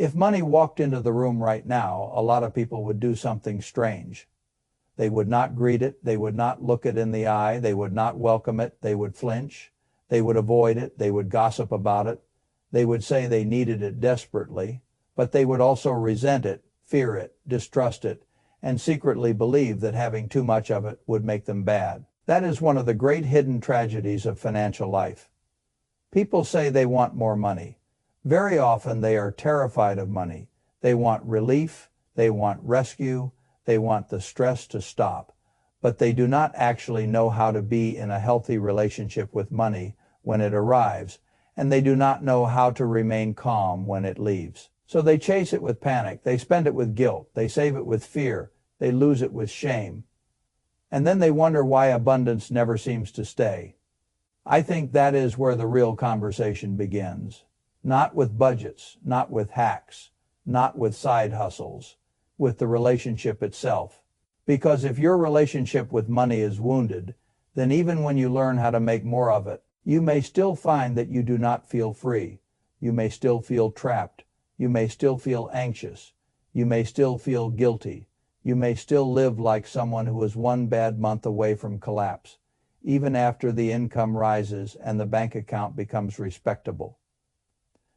If money walked into the room right now, a lot of people would do something strange. They would not greet it, they would not look it in the eye, they would not welcome it, they would flinch, they would avoid it, they would gossip about it, they would say they needed it desperately, but they would also resent it, fear it, distrust it, and secretly believe that having too much of it would make them bad. That is one of the great hidden tragedies of financial life. People say they want more money. Very often they are terrified of money. They want relief, they want rescue, they want the stress to stop, but they do not actually know how to be in a healthy relationship with money when it arrives, and they do not know how to remain calm when it leaves. So they chase it with panic, they spend it with guilt, they save it with fear, they lose it with shame. And then they wonder why abundance never seems to stay. I think that is where the real conversation begins. Not with budgets, not with hacks, not with side hustles, with the relationship itself. Because if your relationship with money is wounded, then even when you learn how to make more of it, you may still find that you do not feel free. You may still feel trapped. You may still feel anxious. You may still feel guilty. You may still live like someone who is one bad month away from collapse, even after the income rises and the bank account becomes respectable.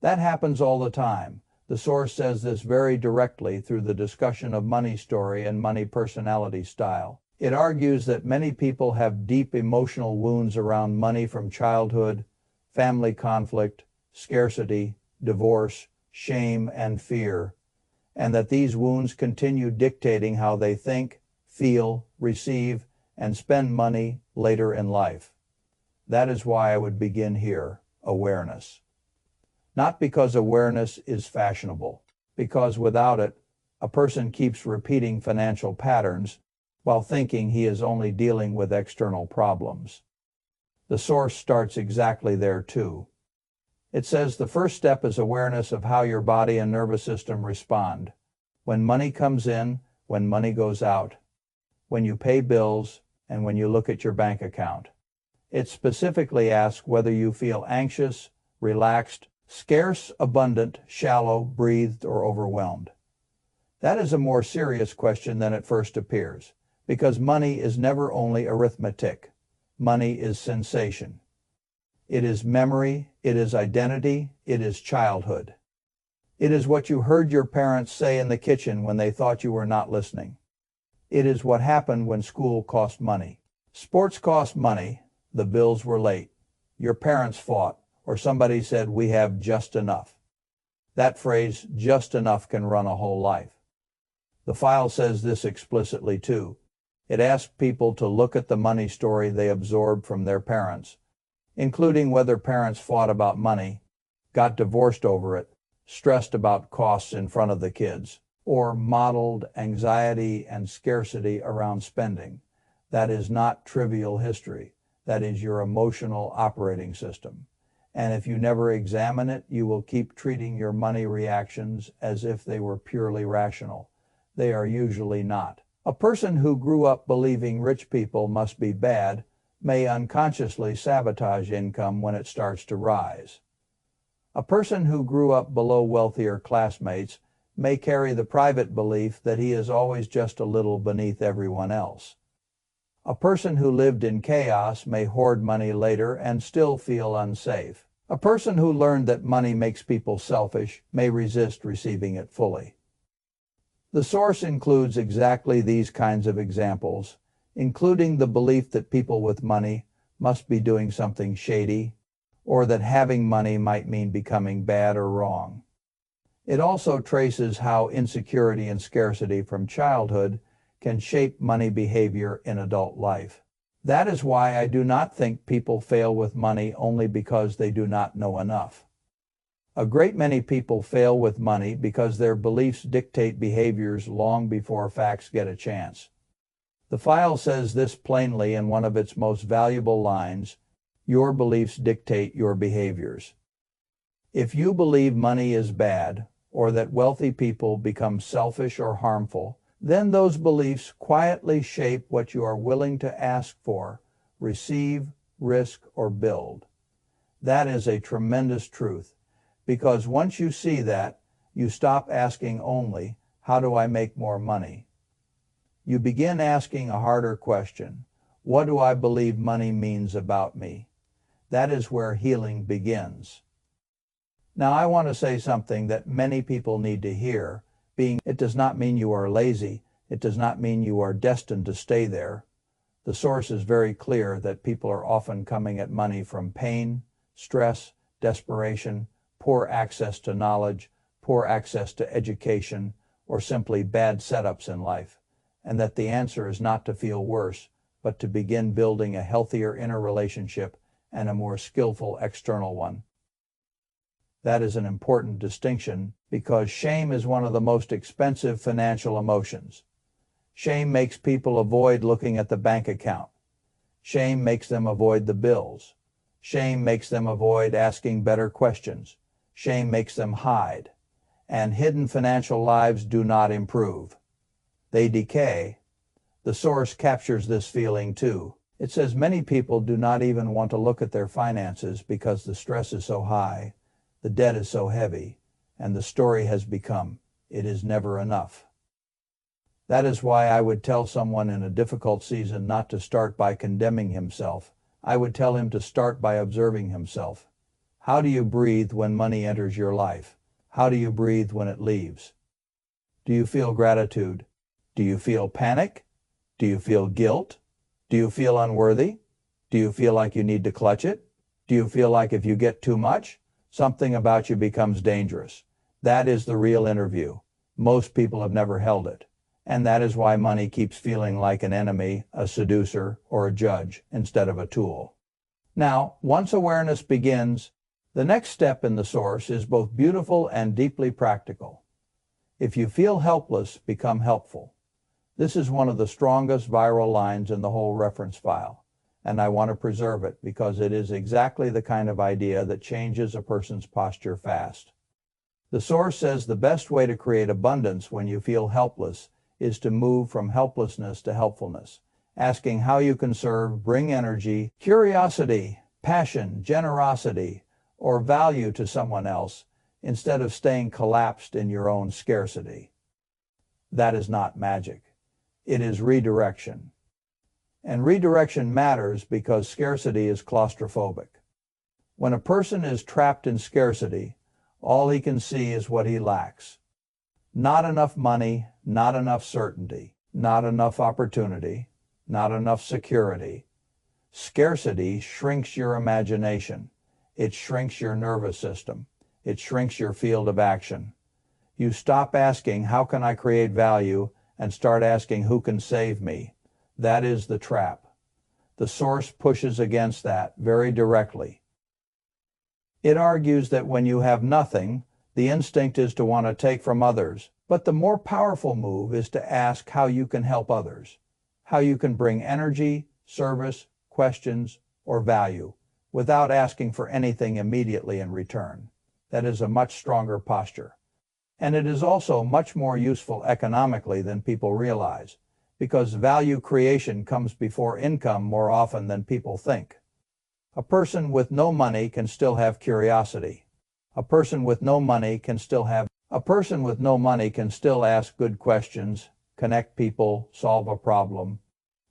That happens all the time. The source says this very directly through the discussion of money story and money personality style. It argues that many people have deep emotional wounds around money from childhood, family conflict, scarcity, divorce, shame, and fear, and that these wounds continue dictating how they think, feel, receive, and spend money later in life. That is why I would begin here, awareness. Not because awareness is fashionable, because without it, a person keeps repeating financial patterns while thinking he is only dealing with external problems. The source starts exactly there too. It says the first step is awareness of how your body and nervous system respond. When money comes in, when money goes out, when you pay bills, and when you look at your bank account. It specifically asks whether you feel anxious, relaxed, scarce, abundant, shallow, breathed, or overwhelmed. That is a more serious question than it first appears, because money is never only arithmetic. Money is sensation. It is memory, it is identity, it is childhood. It is what you heard your parents say in the kitchen when they thought you were not listening. It is what happened when school cost money. Sports cost money, the bills were late, your parents fought, or somebody said we have just enough. That phrase, just enough, can run a whole life. The file says this explicitly too. It asks people to look at the money story they absorbed from their parents, including whether parents fought about money, got divorced over it, stressed about costs in front of the kids, or modeled anxiety and scarcity around spending. That is not trivial history. That is your emotional operating system. And if you never examine it, you will keep treating your money reactions as if they were purely rational. They are usually not. A person who grew up believing rich people must be bad may unconsciously sabotage income when it starts to rise. A person who grew up below wealthier classmates may carry the private belief that he is always just a little beneath everyone else. A person who lived in chaos may hoard money later and still feel unsafe. A person who learned that money makes people selfish may resist receiving it fully. The source includes exactly these kinds of examples, including the belief that people with money must be doing something shady, or that having money might mean becoming bad or wrong. It also traces how insecurity and scarcity from childhood can shape money behavior in adult life. That is why I do not think people fail with money only because they do not know enough. A great many people fail with money because their beliefs dictate behaviors long before facts get a chance. The file says this plainly in one of its most valuable lines: your beliefs dictate your behaviors. If you believe money is bad, or that wealthy people become selfish or harmful, then those beliefs quietly shape what you are willing to ask for, receive, risk, or build. That is a tremendous truth, because once you see that, You stop asking only, how do I make more money? You begin asking a harder question. What do I believe money means about me? That is where healing begins. Now I want to say something that many people need to hear. It does not mean you are lazy. It does not mean you are destined to stay there. The source is very clear that people are often coming at money from pain, stress, desperation, poor access to knowledge, poor access to education, or simply bad setups in life, and that the answer is not to feel worse, but to begin building a healthier inner relationship and a more skillful external one. That is an important distinction because shame is one of the most expensive financial emotions. Shame makes people avoid looking at the bank account. Shame makes them avoid the bills. Shame makes them avoid asking better questions. Shame makes them hide. And hidden financial lives do not improve. They decay. The source captures this feeling too. It says many people do not even want to look at their finances because the stress is so high, the debt is so heavy, and the story has become, it is never enough. That is why I would tell someone in a difficult season not to start by condemning himself. I would tell him to start by observing himself. How do you breathe when money enters your life? How do you breathe when it leaves? Do you feel gratitude? Do you feel panic? Do you feel guilt? Do you feel unworthy? Do you feel like you need to clutch it? Do you feel like if you get too much, something about you becomes dangerous? That is the real interview. Most people have never held it. And that is why money keeps feeling like an enemy, a seducer, or a judge instead of a tool. Now, once awareness begins, the next step in the source is both beautiful and deeply practical. If you feel helpless, become helpful. This is one of the strongest viral lines in the whole reference file, and I want to preserve it because it is exactly the kind of idea that changes a person's posture fast. The source says the best way to create abundance when you feel helpless is to move from helplessness to helpfulness, asking how you can serve, bring energy, curiosity, passion, generosity, or value to someone else instead of staying collapsed in your own scarcity. That is not magic. It is redirection. And redirection matters because scarcity is claustrophobic. When a person is trapped in scarcity, all he can see is what he lacks. Not enough money, not enough certainty, not enough opportunity, not enough security. Scarcity shrinks your imagination. It shrinks your nervous system. It shrinks your field of action. You stop asking, how can I create value, and start asking, who can save me? That is the trap. The source pushes against that very directly. It argues that when you have nothing, the instinct is to want to take from others, but the more powerful move is to ask how you can help others, how you can bring energy, service, questions, or value, without asking for anything immediately in return. That is a much stronger posture. And it is also much more useful economically than people realize, because value creation comes before income more often than people think. A person with no money can still have curiosity. A person with no money can still ask good questions, connect people, solve a problem,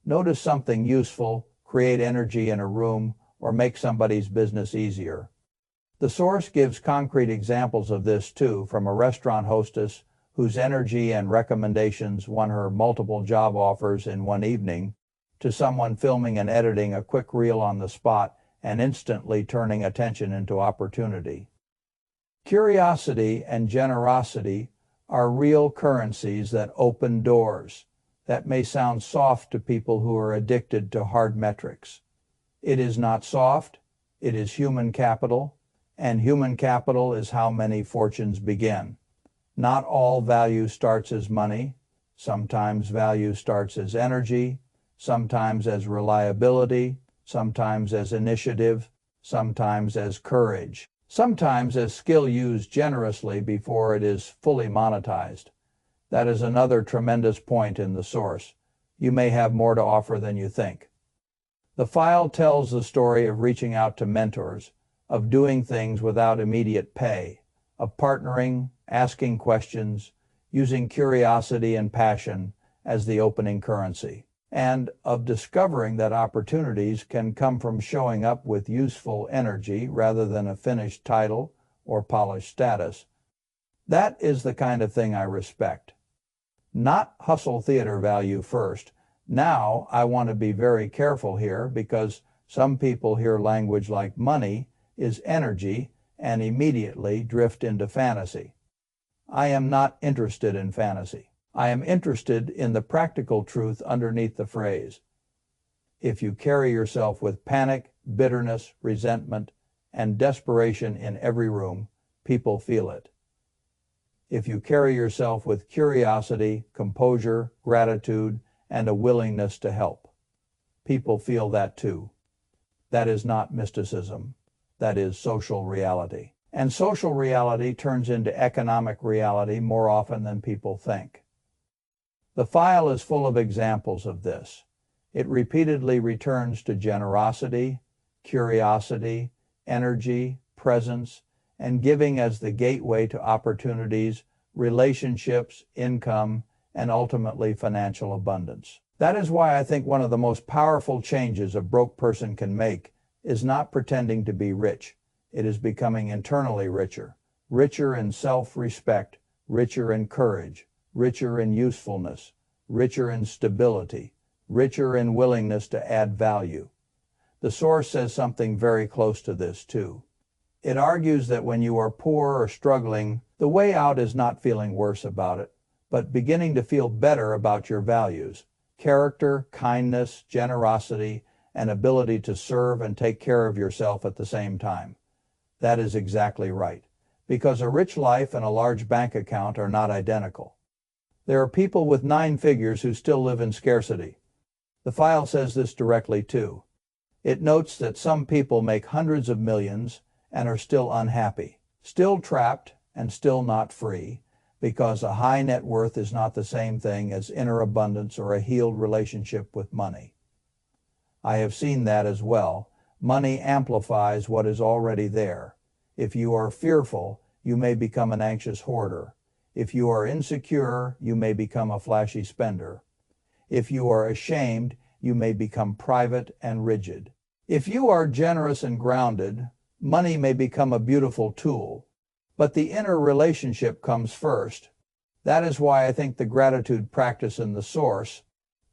notice something useful, create energy in a room, or make somebody's business easier. The source gives concrete examples of this too, from a restaurant hostess whose energy and recommendations won her multiple job offers in one evening, to someone filming and editing a quick reel on the spot and instantly turning attention into opportunity. Curiosity and generosity are real currencies that open doors. That may sound soft to people who are addicted to hard metrics. It is not soft, it is human capital, and human capital is how many fortunes begin. Not all value starts as money. Sometimes value starts as energy, sometimes as reliability, sometimes as initiative, sometimes as courage, sometimes as skill used generously before it is fully monetized. That is another tremendous point in the source. You may have more to offer than you think. The file tells the story of reaching out to mentors, of doing things without immediate pay, of partnering, asking questions, using curiosity and passion as the opening currency, and of discovering that opportunities can come from showing up with useful energy rather than a finished title or polished status. That is the kind of thing I respect. Not hustle theater value first. Now, I want to be very careful here because some people hear language like money is energy and immediately drift into fantasy. I am not interested in fantasy. I am interested in the practical truth underneath the phrase. If you carry yourself with panic, bitterness, resentment, and desperation in every room, people feel it. If you carry yourself with curiosity, composure, gratitude, and a willingness to help, people feel that too. That is not mysticism. That is social reality. And social reality turns into economic reality more often than people think. The file is full of examples of this. It repeatedly returns to generosity, curiosity, energy, presence, and giving as the gateway to opportunities, relationships, income, and ultimately financial abundance. That is why I think one of the most powerful changes a broke person can make is not pretending to be rich. It is becoming internally richer, richer in self-respect, richer in courage, richer in usefulness, richer in stability, richer in willingness to add value. The source says something very close to this too. It argues that when you are poor or struggling, the way out is not feeling worse about it, but beginning to feel better about your values, character, kindness, generosity, and ability to serve and take care of yourself at the same time. That is exactly right, because a rich life and a large bank account are not identical. There are people with 9 figures who still live in scarcity. The file says this directly too. It notes that some people make hundreds of millions and are still unhappy, still trapped and still not free, because a high net worth is not the same thing as inner abundance or a healed relationship with money. I have seen that as well. Money amplifies what is already there. If you are fearful, you may become an anxious hoarder. If you are insecure, you may become a flashy spender. If you are ashamed, you may become private and rigid. If you are generous and grounded, money may become a beautiful tool. But the inner relationship comes first. That is why I think the gratitude practice in the source,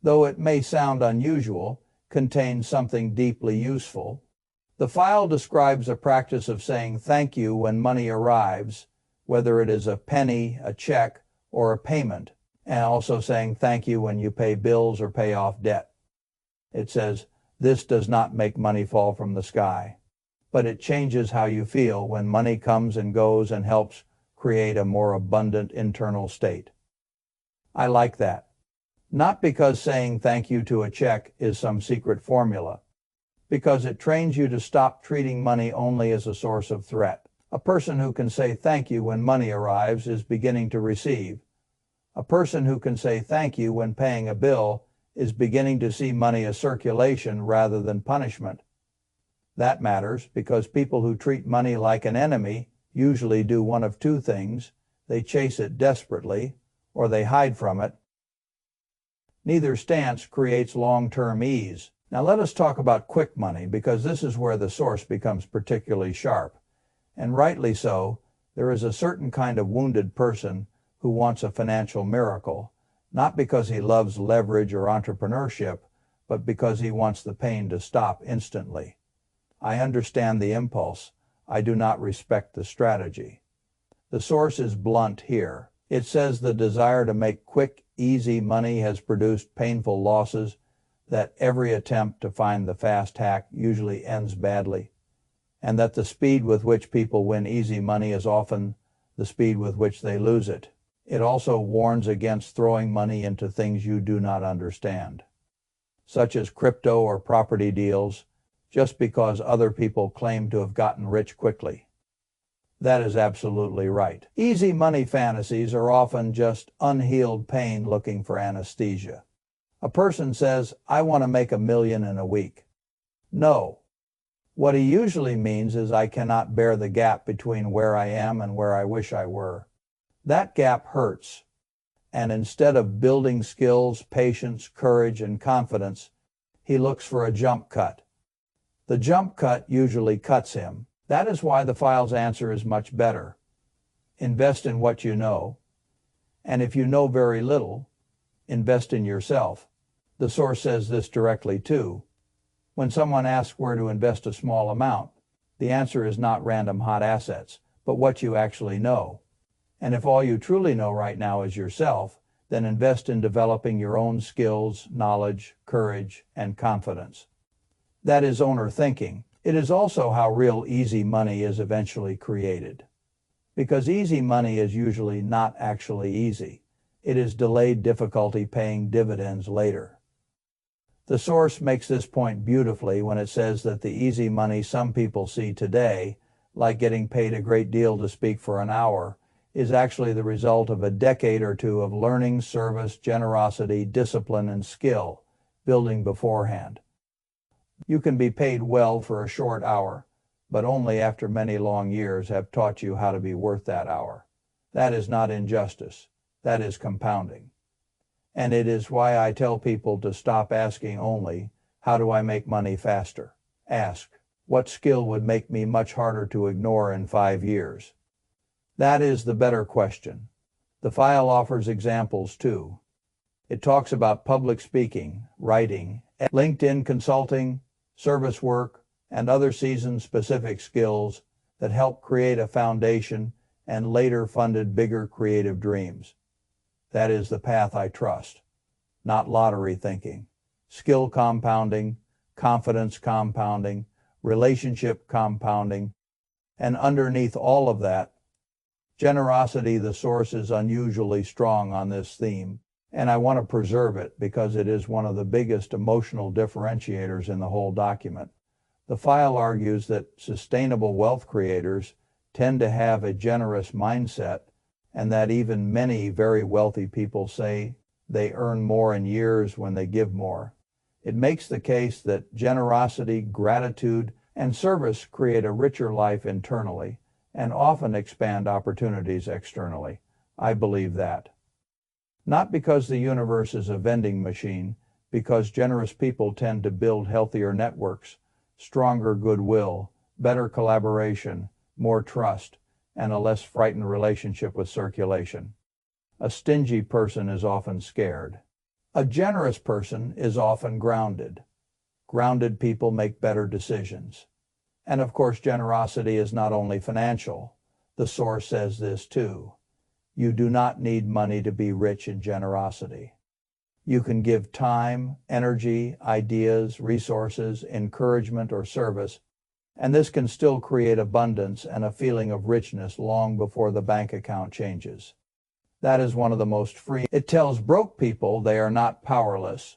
though it may sound unusual, contains something deeply useful. The file describes a practice of saying thank you when money arrives, whether it is a penny, a check, or a payment, and also saying thank you when you pay bills or pay off debt. It says, this does not make money fall from the sky, but it changes how you feel when money comes and goes and helps create a more abundant internal state. I like that. Not because saying thank you to a check is some secret formula, because it trains you to stop treating money only as a source of threat. A person who can say thank you when money arrives is beginning to receive. A person who can say thank you when paying a bill is beginning to see money as circulation rather than punishment. That matters because people who treat money like an enemy usually do one of 2 things. They chase it desperately, or they hide from it. Neither stance creates long-term ease. Now let us talk about quick money, because this is where the source becomes particularly sharp. And rightly so. There is a certain kind of wounded person who wants a financial miracle, not because he loves leverage or entrepreneurship, but because he wants the pain to stop instantly. I understand the impulse. I do not respect the strategy. The source is blunt here. It says the desire to make quick, easy money has produced painful losses, that every attempt to find the fast hack usually ends badly, and that the speed with which people win easy money is often the speed with which they lose it. It also warns against throwing money into things you do not understand, such as crypto or property deals, just because other people claim to have gotten rich quickly. That is absolutely right. Easy money fantasies are often just unhealed pain looking for anesthesia. A person says, I want to make $1 million in a week. No. What he usually means is I cannot bear the gap between where I am and where I wish I were. That gap hurts, and instead of building skills, patience, courage, and confidence, he looks for a jump cut. The jump cut usually cuts him. That is why the file's answer is much better. Invest in what you know, and if you know very little, invest in yourself. The source says this directly too. When someone asks where to invest a small amount, the answer is not random hot assets, but what you actually know. And if all you truly know right now is yourself, then invest in developing your own skills, knowledge, courage, and confidence. That is owner thinking. It is also how real easy money is eventually created. Because easy money is usually not actually easy. It is delayed difficulty paying dividends later. The source makes this point beautifully when it says that the easy money some people see today, like getting paid a great deal to speak for an hour, is actually the result of a decade or two of learning, service, generosity, discipline, and skill, building beforehand. You can be paid well for a short hour, but only after many long years have taught you how to be worth that hour. That is not injustice. That is compounding. And it is why I tell people to stop asking only, how do I make money faster? Ask, what skill would make me much harder to ignore in 5 years? That is the better question. The file offers examples too. It talks about public speaking, writing, LinkedIn consulting, service work, and other season-specific skills that help create a foundation and later funded bigger creative dreams. That is the path I trust, not lottery thinking. Skill compounding, confidence compounding, relationship compounding, and underneath all of that, generosity. The source is unusually strong on this theme, and I want to preserve it because it is one of the biggest emotional differentiators in the whole document. The file argues that sustainable wealth creators tend to have a generous mindset, and that even many very wealthy people say they earn more in years when they give more. It makes the case that generosity, gratitude, and service create a richer life internally and often expand opportunities externally. I believe that. Not because the universe is a vending machine, because generous people tend to build healthier networks, stronger goodwill, better collaboration, more trust, and a less frightened relationship with circulation. A stingy person is often scared. A generous person is often grounded. Grounded people make better decisions. And of course, generosity is not only financial. The source says this too. You do not need money to be rich in generosity. You can give time, energy, ideas, resources, encouragement, or service, and this can still create abundance and a feeling of richness long before the bank account changes. That is one of the most free. It tells broke people they are not powerless.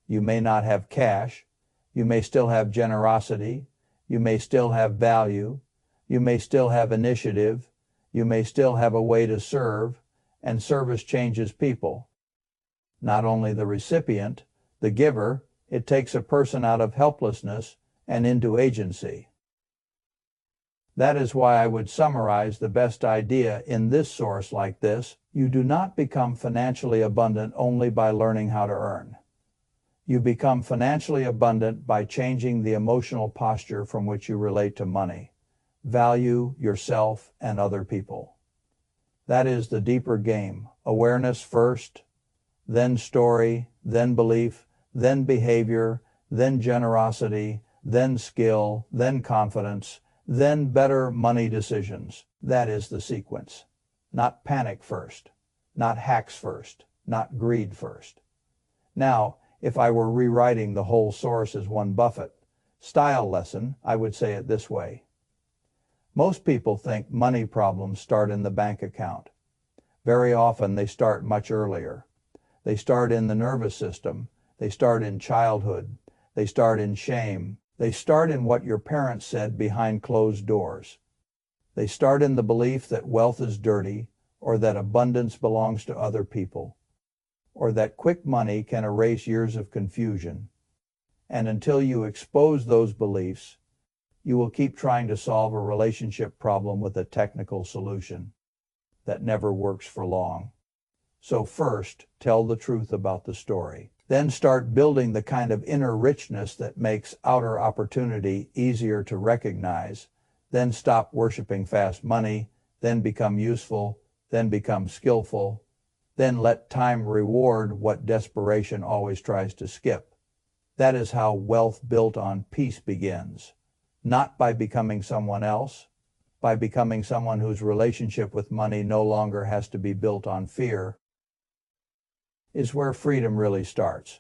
You may not have cash. You may still have generosity. You may still have value. You may still have initiative. You may still have a way to serve, and service changes people. Not only the recipient, the giver, it takes a person out of helplessness and into agency. That is why I would summarize the best idea in this source like this. You do not become financially abundant only by learning how to earn. You become financially abundant by changing the emotional posture from which you relate to money, value, yourself, and other people. That is the deeper game. Awareness first, then story, then belief, then behavior, then generosity, then skill, then confidence, then better money decisions. That is the sequence. Not panic first, not hacks first, not greed first. Now, if I were rewriting the whole source as one Buffett-style lesson, I would say it this way. Most people think money problems start in the bank account. Very often they start much earlier. They start in the nervous system. They start in childhood. They start in shame. They start in what your parents said behind closed doors. They start in the belief that wealth is dirty, or that abundance belongs to other people, or that quick money can erase years of confusion. And until you expose those beliefs, you will keep trying to solve a relationship problem with a technical solution. that never works for long. So first, tell the truth about the story. Then start building the kind of inner richness that makes outer opportunity easier to recognize. Then stop worshiping fast money, then become useful, then become skillful. Then let time reward what desperation always tries to skip. That is how wealth built on peace begins. Not by becoming someone else, by becoming someone whose relationship with money no longer has to be built on fear, is where freedom really starts.